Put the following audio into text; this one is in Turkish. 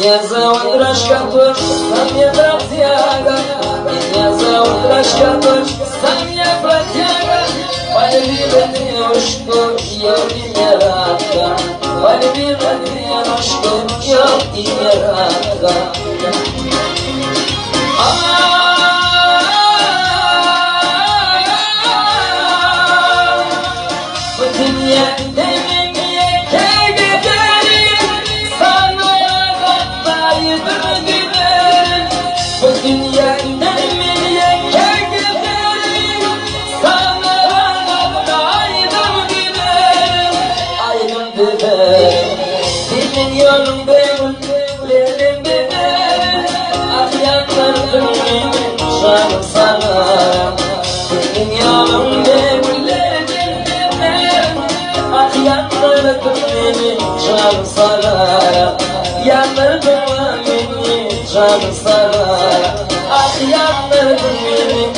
Меня зовут Рашкатур, сам я бродяга. Меня зовут Рашкатур, сам я бродяга. Полюбила девушку, я не рада. Полюбила девушку, я не рада. Senin yolun benim, benim benim. Ah yandırdın beni, canım sana. Senin yolun benim, benim benim. Ah yandırdın beni, canım sana. Yandırdın beni, canım sana. Ah yandırdın beni,